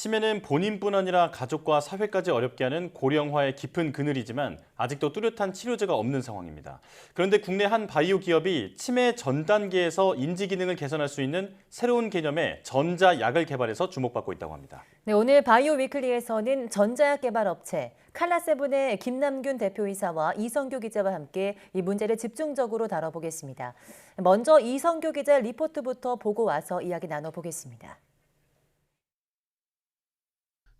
치매는 본인뿐 아니라 가족과 사회까지 어렵게 하는 고령화의 깊은 그늘이지만 아직도 뚜렷한 치료제가 없는 상황입니다. 그런데 국내 한 바이오 기업이 치매 전 단계에서 인지 기능을 개선할 수 있는 새로운 개념의 전자약을 개발해서 주목받고 있다고 합니다. 네, 오늘 바이오 위클리에서는 전자약 개발 업체 칼라세븐의 김남균 대표이사와 이성규 기자와 함께 이 문제를 집중적으로 다뤄보겠습니다. 먼저 이성규 기자 리포트부터 보고 와서 이야기 나눠보겠습니다.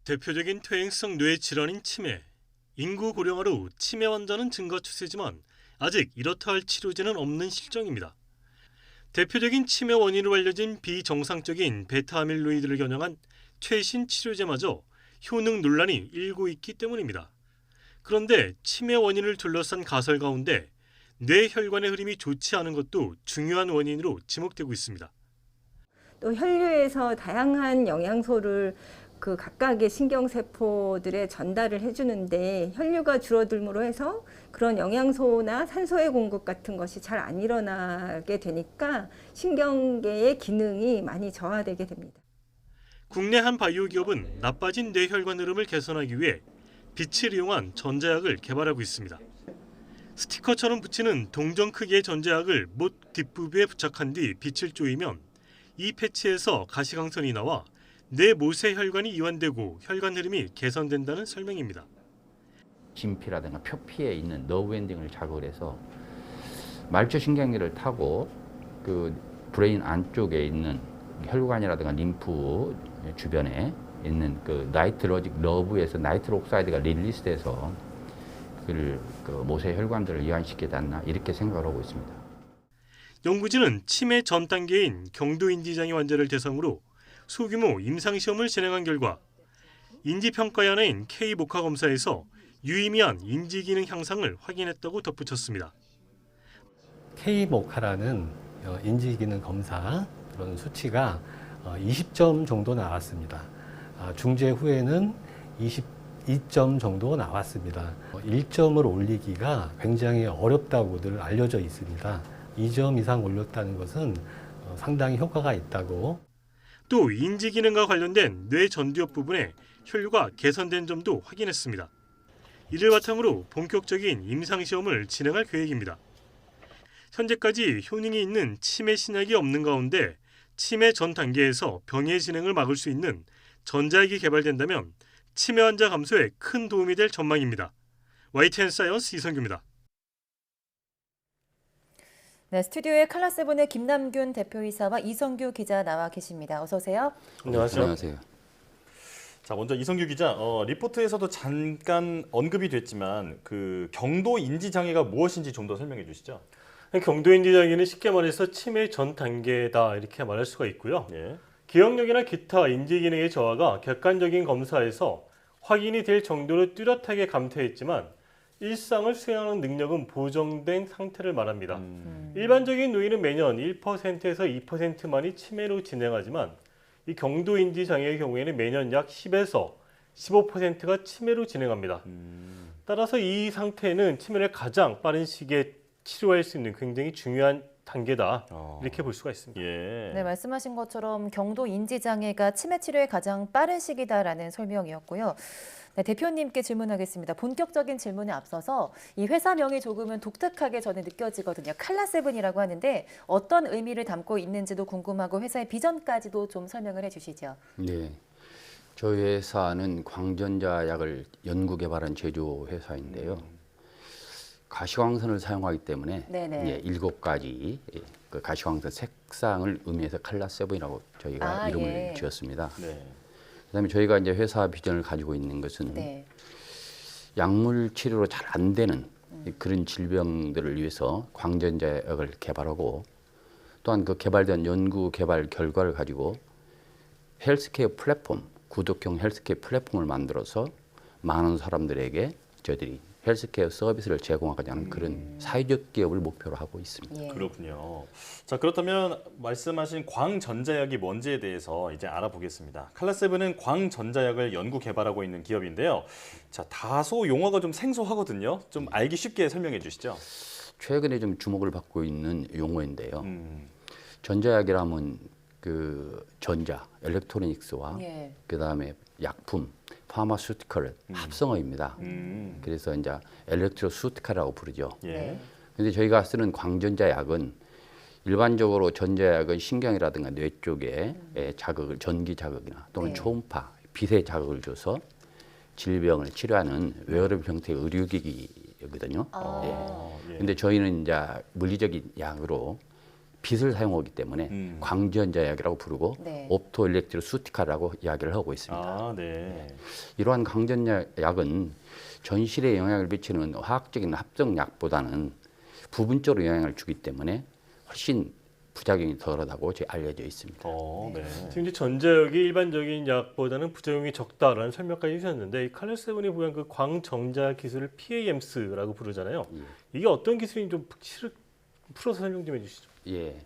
대표적인 퇴행성 뇌 질환인 치매. 인구 고령화로 치매 환자는 증가 추세지만 아직 이렇다 할 치료제는 없는 실정입니다. 대표적인 치매 원인으로 알려진 비정상적인 베타아밀로이드를 겨냥한 최신 치료제마저 효능 논란이 일고 있기 때문입니다. 그런데 치매 원인을 둘러싼 가설 가운데 뇌혈관의 흐름이 좋지 않은 것도 중요한 원인으로 지목되고 있습니다. 또 혈류에서 다양한 영양소를 그 각각의 신경세포들에 전달을 해주는데 혈류가 줄어들므로 해서 그런 영양소나 산소의 공급 같은 것이 잘 안 일어나게 되니까 신경계의 기능이 많이 저하되게 됩니다. 국내 한 바이오 기업은 나빠진 뇌혈관 흐름을 개선하기 위해 빛을 이용한 전자약을 개발하고 있습니다. 스티커처럼 붙이는 동전 크기의 전자약을 못 뒷부분에 부착한 뒤 빛을 쪼이면 이 패치에서 가시광선이 나와 뇌 모세 혈관이 이완되고 혈관 흐름이 개선된다는 설명입니다. 진피라든가 표피에 있는 너브 엔딩을 자극을 해서 말초신경계를 타고 그 브레인 안쪽에 있는 혈관이라든가 림프 주변에 있는 그 나이트로직 너브에서 나이트로 옥사이드가 릴리스돼서 그 모세 혈관들을 이완시키지 않나 이렇게 생각을 하고 있습니다. 연구진은 치매 전 단계인 경도인지장애 환자를 대상으로 소규모 임상시험을 진행한 결과 인지평가의 하나인 K-모카 검사에서 유의미한 인지기능 향상을 확인했다고 덧붙였습니다. K-모카라는 인지기능 검사 그런 수치가 20점 정도 나왔습니다. 중재 후에는 22점 정도 나왔습니다. 1점을 올리기가 굉장히 어렵다고들 알려져 있습니다. 2점 이상 올렸다는 것은 상당히 효과가 있다고. 또 인지기능과 관련된 뇌 전두엽 부분에 혈류가 개선된 점도 확인했습니다. 이를 바탕으로 본격적인 임상시험을 진행할 계획입니다. 현재까지 효능이 있는 치매 신약이 없는 가운데 치매 전 단계에서 병의 진행을 막을 수 있는 전자약이 개발된다면 치매 환자 감소에 큰 도움이 될 전망입니다. YTN 사이언스 이성규입니다. 네, 스튜디오에 칼라세븐의 김남균 대표이사와 이성규 기자 나와 계십니다. 어서 오세요. 안녕하세요. 자, 먼저 이성규 기자, 리포트에서도 잠깐 언급이 됐지만 그 경도 인지 장애가 무엇인지 좀 더 설명해 주시죠. 경도인지 장애는 쉽게 말해서 치매 전 단계다 이렇게 말할 수가 있고요. 예. 기억력이나 기타 인지 기능의 저하가 객관적인 검사에서 확인이 될 정도로 뚜렷하게 감퇴했지만 일상을 수행하는 능력은 보정된 상태를 말합니다. 일반적인 노인은 매년 1%에서 2%만이 치매로 진행하지만 이 경도인지 장애의 경우에는 매년 약 10에서 15%가 치매로 진행합니다. 따라서 이 상태는 치매를 가장 빠른 시기에 치료할 수 있는 굉장히 중요한 단계다 이렇게 볼 수가 있습니다. 예. 네, 말씀하신 것처럼 경도 인지 장애가 치매 치료의 가장 빠른 시기다라는 설명이었고요. 네, 대표님께 질문하겠습니다. 본격적인 질문에 앞서서 이 회사명이 조금은 독특하게 저는 느껴지거든요. 칼라세븐이라고 하는데 어떤 의미를 담고 있는지도 궁금하고 회사의 비전까지도 좀 설명을 해주시죠. 네, 저희 회사는 광전자약을 연구 개발한 제조 회사인데요. 가시광선을 사용하기 때문에 네네. 7가지 그 가시광선 색상을 의미해서 칼라세븐이라고 저희가 이름을 지었습니다. 네. 그다음에 저희가 이제 회사 비전을 가지고 있는 것은 네. 약물 치료로 잘 안 되는 그런 질병들을 위해서 광전자약을 개발하고 또한 그 개발된 연구 개발 결과를 가지고 헬스케어 플랫폼, 구독형 헬스케어 플랫폼을 만들어서 많은 사람들에게 저희들이 헬스케어 서비스를 제공하고자 하는 그런 사회적 기업을 목표로 하고 있습니다. 예. 그렇군요. 자, 그렇다면 말씀하신 광전자약이 뭔지에 대해서 이제 알아보겠습니다. 칼라세븐은 광전자약을 연구 개발하고 있는 기업인데요. 자, 다소 용어가 좀 생소하거든요. 좀 알기 쉽게 설명해 주시죠. 최근에 좀 주목을 받고 있는 용어인데요. 전자약이라면 그 전자, 엘렉트로닉스와 예. 그다음에 약품, 파마슈티컬 합성어입니다. 그래서 이제 엘렉트로슈티컬이라고 부르죠. 예. 네. 근데 저희가 쓰는 광전자 약은 일반적으로 전자약은 신경이라든가 뇌 쪽에 자극을 전기 자극이나 또는 네. 초음파, 빛의 자극을 줘서 질병을 치료하는 웨어러블 형태의 의료기기거든요. 아. 예. 근데 저희는 이제 물리적인 약으로 빛을 사용하기 때문에 광전자약이라고 부르고 네. 옵토엘렉트로슈티카라고 이야기를 하고 있습니다. 아, 네. 이러한 광전자약은 전실에 영향을 미치는 화학적인 합성약보다는 부분적으로 영향을 주기 때문에 훨씬 부작용이 덜하다고 알려져 있습니다. 네. 지금 이제 전자약이 일반적인 약보다는 부작용이 적다라는 설명까지 해주셨는데 이 칼레세븐이 보유한 그 광정자 기술을 PAMS라고 부르잖아요. 이게 어떤 기술인지 좀 풀어서 설명 좀 해주시죠. 예,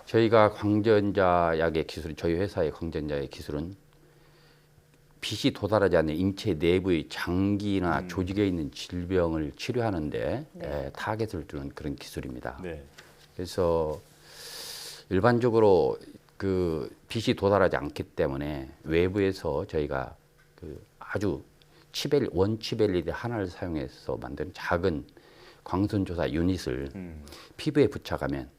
저희가 광전자약의 기술, 저희 회사의 광전자의 기술은 빛이 도달하지 않는 인체 내부의 장기나 조직에 있는 질병을 치료하는데 네. 타겟을 두는 그런 기술입니다. 네. 그래서 일반적으로 그 빛이 도달하지 않기 때문에 외부에서 저희가 그 아주 원칩 LED 하나를 사용해서 만든 작은 광선조사 유닛을 피부에 부착하면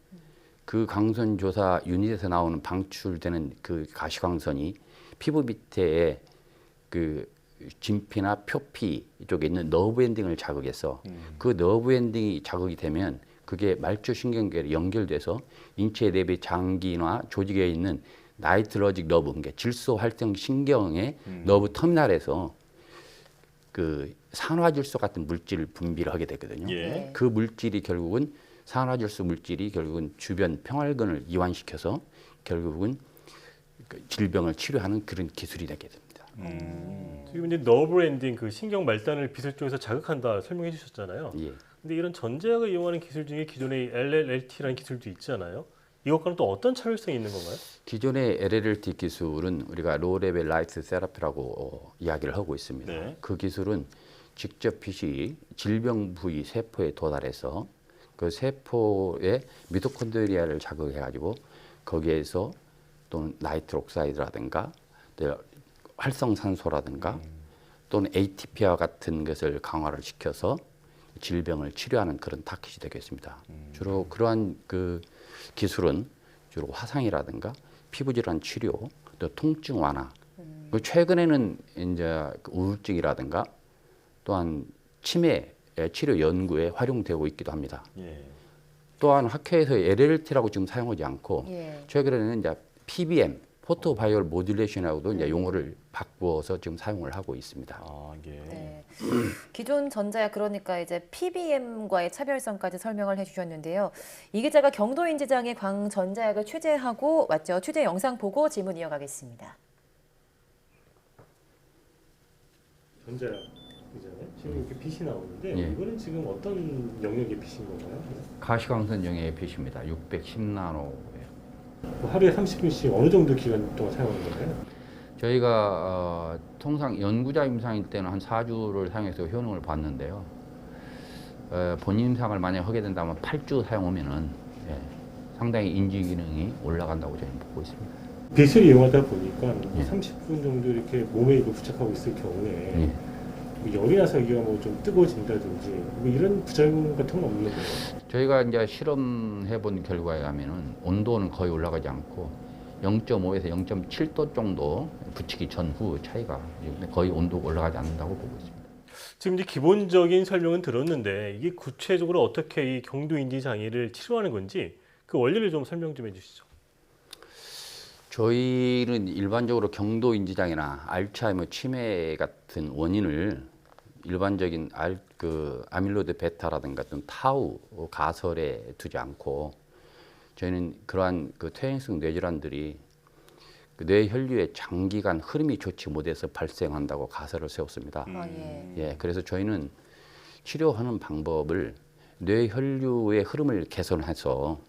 그 광선조사 유닛에서 나오는 방출되는 그 가시광선이 피부 밑에 그 진피나 표피 쪽에 있는 너브 엔딩을 자극해서 그 너브 엔딩이 자극이 되면 그게 말초신경계에 연결돼서 인체 내부의 장기나 조직에 있는 나이트러직 너브, 그러니까 질소 활성 신경의 너브 터미널에서 그 산화질소 같은 물질을 분비를 하게 되거든요. 예. 그 물질이 결국은 산화질소 물질이 결국은 주변 평활근을 이완시켜서 결국은 그 질병을 치료하는 그런 기술이 되게 됩니다. 지금 이제 너브 엔딩 그 신경 말단을 빛을 통해서 자극한다 설명해 주셨잖아요. 예. 근데 이런 전자약을 이용하는 기술 중에 기존의 LLLT라는 기술도 있잖아요. 이것과는 또 어떤 차별성이 있는 건가요? 기존의 LLT 기술은 우리가 로우 레벨 라이트 세라피라고 이야기를 하고 있습니다. 네. 그 기술은 직접 빛이 질병 부위 세포에 도달해서 그 세포의 미토콘드리아를 자극해 가지고 거기에서 또는 나이트로 옥사이드라든가 활성산소라든가 또는 ATP와 같은 것을 강화를 시켜서 질병을 치료하는 그런 타깃이 되겠습니다. 주로 그러한 그 기술은 주로 화상이라든가 피부질환 치료, 또 통증 완화. 그 최근에는 이제 그 우울증이라든가 또한 치매 치료 연구에 활용되고 있기도 합니다. 예. 또한 학회에서 LLT라고 지금 사용하지 않고 예. 최근에는 이제 PBM, 포토 바이올 모듈레이션하고도 이제 용어를 바꾸어서 지금 사용을 하고 있습니다. 아, 예. 네. 기존 전자약 그러니까 이제 PBM과의 차별성까지 설명을 해주셨는데요. 이 기자가 경도인지장애 광전자약을 취재하고 왔죠. 취재 영상 보고 질문 이어가겠습니다. 전자약 이잖아요. 지금 이렇게 빛이 나오는데 예. 이거는 지금 어떤 영역의 빛인 건가요? 가시광선 영역의 빛입니다. 610나노. 뭐 하루에 30분씩 어느 정도 기간 동안 사용하는 건가요? 저희가 통상 연구자 임상일 때는 한 4주를 사용해서 효능을 봤는데요. 본인 임상을 만약 하게 된다면 8주 사용하면은 상당히 인지 기능이 올라간다고 저희는 보고 있습니다. 빛을 이용하다 보니까 예. 30분 정도 이렇게 몸에 이거 부착하고 있을 경우에 예. 뭐 열이 나서 이게 뭐 좀 뜨거워진다든지 뭐 이런 부작용 같은 건 없는 거예요? 저희가 이제 실험해 본 결과에 하면은 온도는 거의 올라가지 않고 0.5에서 0.7도 정도 붙이기 전후 차이가 거의 온도가 올라가지 않는다고 보고 있습니다. 지금 이제 기본적인 설명은 들었는데 이게 구체적으로 어떻게 이 경도인지 장애를 치료하는 건지 그 원리를 좀 설명 좀 해주시죠. 저희는 일반적으로 경도인지장애나 알츠하이머 치매 같은 원인을 일반적인 아밀로이드 베타라든가 좀 타우 가설에 두지 않고 저희는 그러한 그 퇴행성 뇌질환들이 그 뇌 혈류의 장기간 흐름이 좋지 못해서 발생한다고 가설을 세웠습니다. 예, 그래서 저희는 치료하는 방법을 뇌 혈류의 흐름을 개선해서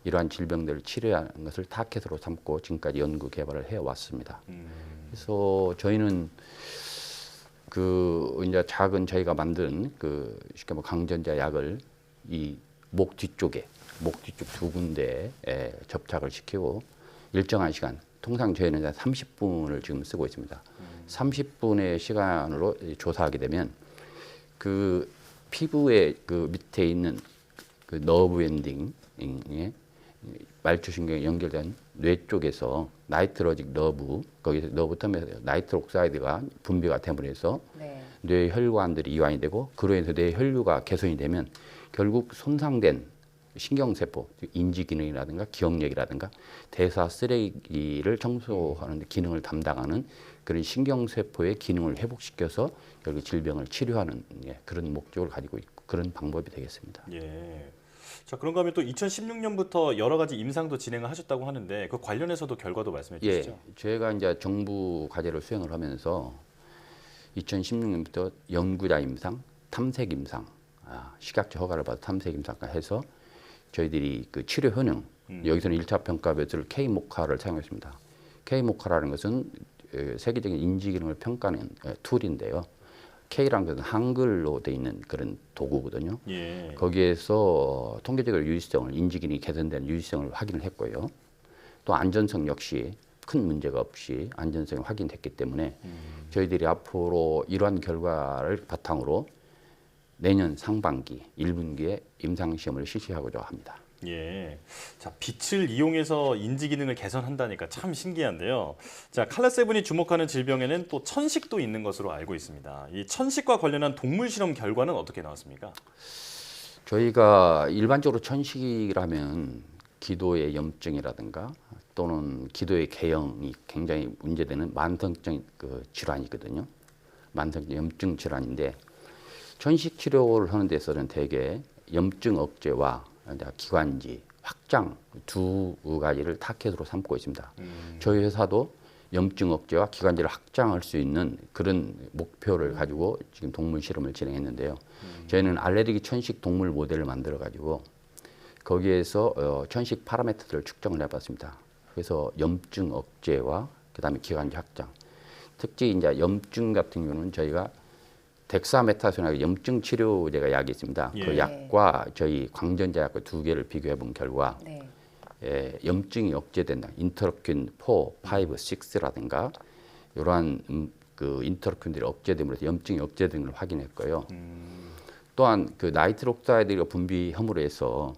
이러한 질병들을 치료하는 것을 타켓으로 삼고 지금까지 연구 개발을 해왔습니다. 그래서 저희는 그 이제 작은 저희가 만든 그 쉽게 뭐 강전자 약을 이 목 뒤쪽 두 군데에 접착을 시키고 일정한 시간, 통상 저희는 30분을 지금 쓰고 있습니다. 30분의 시간으로 조사하게 되면 그 피부의 그 밑에 있는 그 너브 엔딩에 말초신경에 연결된 뇌 쪽에서 나이트로직 너브, 거기서 너브 텀에서 나이트 옥사이드가 분비가 됨으로해서 네. 뇌 혈관들이 이완이 되고 그로 인해서 뇌 혈류가 개선이 되면 결국 손상된 신경세포, 인지 기능이라든가 기억력이라든가 대사 쓰레기를 청소하는 기능을 담당하는 그런 신경세포의 기능을 회복시켜서 결국 질병을 치료하는 그런 목적을 가지고 있고 그런 방법이 되겠습니다. 예. 자, 그런가 하면 또 2016년부터 여러 가지 임상도 진행을 하셨다고 하는데 그 관련해서도 결과도 말씀해 주시죠. 예, 제가 이제 정부 과제를 수행을 하면서 2016년부터 연구자 임상, 탐색 임상, 식약처 허가를 받아 탐색 임상까지 해서 저희들이 그 치료 효능, 여기서는 1차 평가 배수를 K모카를 사용했습니다. K모카라는 것은 세계적인 인지 기능을 평가하는 툴인데요. K라는 것은 한글로 돼 있는 그런 도구거든요. 예. 거기에서 통계적으로 유의성을, 인지 기능이 개선된 유의성을 확인을 했고요. 또 안전성 역시 큰 문제가 없이 안전성이 확인됐기 때문에 저희들이 앞으로 이러한 결과를 바탕으로 내년 상반기 1분기에 임상시험을 실시하고자 합니다. 예. 자, 빛을 이용해서 인지 기능을 개선한다니까 참 신기한데요. 자, 칼라7이 주목하는 질병에는 또 천식도 있는 것으로 알고 있습니다. 이 천식과 관련한 동물 실험 결과는 어떻게 나왔습니까? 저희가 일반적으로 천식이라면 기도의 염증이라든가 또는 기도의 개형이 굉장히 문제되는 만성적인 그 질환이거든요. 만성적 염증 질환인데 천식 치료를 하는 데서는 대개 염증 억제와 기관지 확장 두 가지를 타켓으로 삼고 있습니다. 저희 회사도 염증 억제와 기관지를 확장할 수 있는 그런 목표를 가지고 지금 동물 실험을 진행했는데요. 저희는 알레르기 천식 동물 모델을 만들어 가지고 거기에서 천식 파라미터들을 측정을 해봤습니다. 그래서 염증 억제와 그다음에 기관지 확장. 특히 이제 염증 같은 경우는 저희가 덱사메타손하고 염증 치료제가 약이 있습니다. 예. 그 약과 저희 광전자 약과 두 개를 비교해 본 결과 네. 염증이 억제된다. 인터로킨 4, 5, 6라든가 이러한 그 인터로킨들이 억제됨으로 해서 염증이 억제되는 걸 확인했고요. 또한 그 나이트록사이드가 분비함으로 해서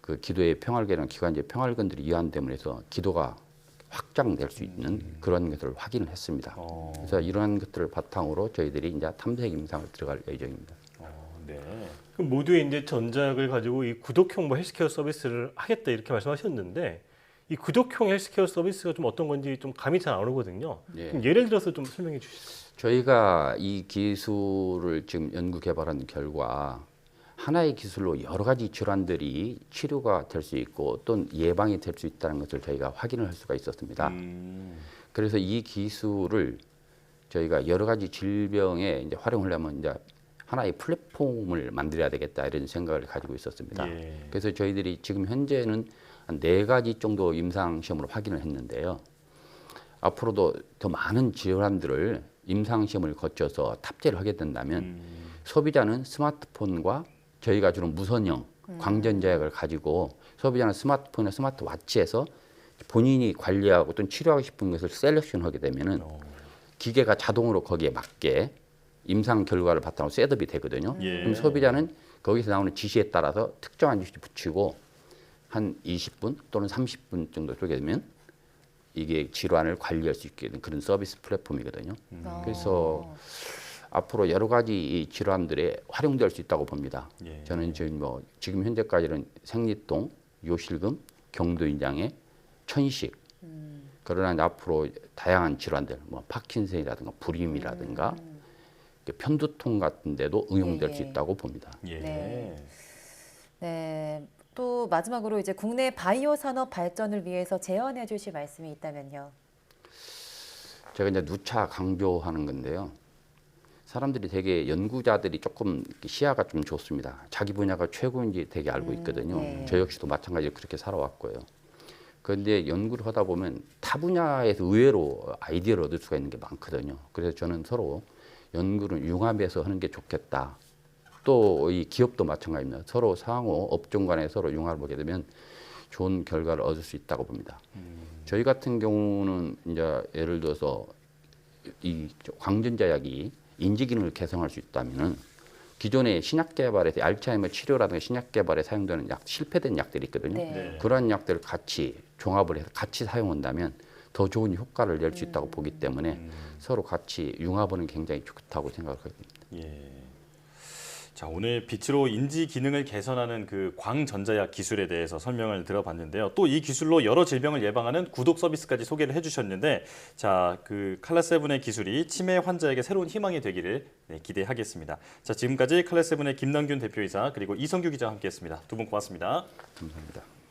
그 기도의 평활계랑 기관지의 평활근들이 이완됨으로 해서 기도가 확장될 수 있는 그런 것들을 확인을 했습니다. 그래서 이러한 것들을 바탕으로 저희들이 이제 탐색 임상을 들어갈 예정입니다. 네. 그럼 모두의 이제 전자약을 가지고 이 구독형 뭐 헬스케어 서비스를 하겠다 이렇게 말씀하셨는데 이 구독형 헬스케어 서비스가 좀 어떤 건지 좀 감이 잘 안 오거든요. 예. 그럼 예를 들어서 좀 설명해 주시죠. 저희가 이 기술을 지금 연구 개발한 결과 하나의 기술로 여러 가지 질환들이 치료가 될 수 있고 또 예방이 될 수 있다는 것을 저희가 확인을 할 수가 있었습니다. 그래서 이 기술을 저희가 여러 가지 질병에 이제 활용하려면 이제 하나의 플랫폼을 만들어야 되겠다 이런 생각을 가지고 있었습니다. 예. 그래서 저희들이 지금 현재는 한 4가지 정도 임상 시험으로 확인을 했는데요. 앞으로도 더 많은 질환들을 임상 시험을 거쳐서 탑재를 하게 된다면 소비자는 스마트폰과 저희가 주는 무선형 광전자약을 가지고 소비자는 스마트폰이나 스마트워치에서 본인이 관리하고 또는 치료하고 싶은 것을 셀렉션하게 되면은 기계가 자동으로 거기에 맞게 임상 결과를 바탕으로 셋업이 되거든요. 예. 그럼 소비자는 거기서 나오는 지시에 따라서 특정한 지시 붙이고 한 20분 또는 30분 정도 쪼개 되면 이게 질환을 관리할 수 있게 된 그런 서비스 플랫폼이거든요. 그래서 앞으로 여러 가지 이 질환들에 활용될 수 있다고 봅니다. 예. 저는 지금 현재까지는 생리통, 요실금, 경도인장애, 천식 그러나 이제 앞으로 다양한 질환들, 뭐 파킨슨이라든가 불임이라든가 편두통 같은 데도 응용될 수 있다고 봅니다. 예. 네. 네. 또 마지막으로 이제 국내 바이오 산업 발전을 위해서 제언해 주실 말씀이 있다면요. 제가 이제 누차 강조하는 건데요. 사람들이 되게 연구자들이 조금 시야가 좀 좋습니다. 자기 분야가 최고인지 되게 알고 있거든요. 네. 저 역시도 마찬가지로 그렇게 살아왔고요. 그런데 연구를 하다 보면 타 분야에서 의외로 아이디어를 얻을 수가 있는 게 많거든요. 그래서 저는 서로 연구를 융합해서 하는 게 좋겠다. 또 이 기업도 마찬가지입니다. 서로 상호 업종 간에 서로 융합을 보게 되면 좋은 결과를 얻을 수 있다고 봅니다. 저희 같은 경우는 이제 예를 들어서 이 광전자 약이 인지 기능을 개선할 수 있다면은 기존의 신약 개발에서 알츠하이머 치료라든가 신약 개발에 사용되는 약 실패된 약들이 있거든요. 네. 그러한 약들을 같이 종합을 해서 같이 사용한다면 더 좋은 효과를 낼 수 있다고 보기 때문에 서로 같이 융합하는 굉장히 좋다고 생각합니다. 예. 자, 오늘 빛으로 인지 기능을 개선하는 그 광전자약 기술에 대해서 설명을 들어봤는데요. 또 이 기술로 여러 질병을 예방하는 구독 서비스까지 소개를 해주셨는데, 자, 그 칼라세븐의 기술이 치매 환자에게 새로운 희망이 되기를 기대하겠습니다. 자, 지금까지 칼라세븐의 김남균 대표이사 그리고 이성규 기자와 함께했습니다. 두 분 고맙습니다. 감사합니다.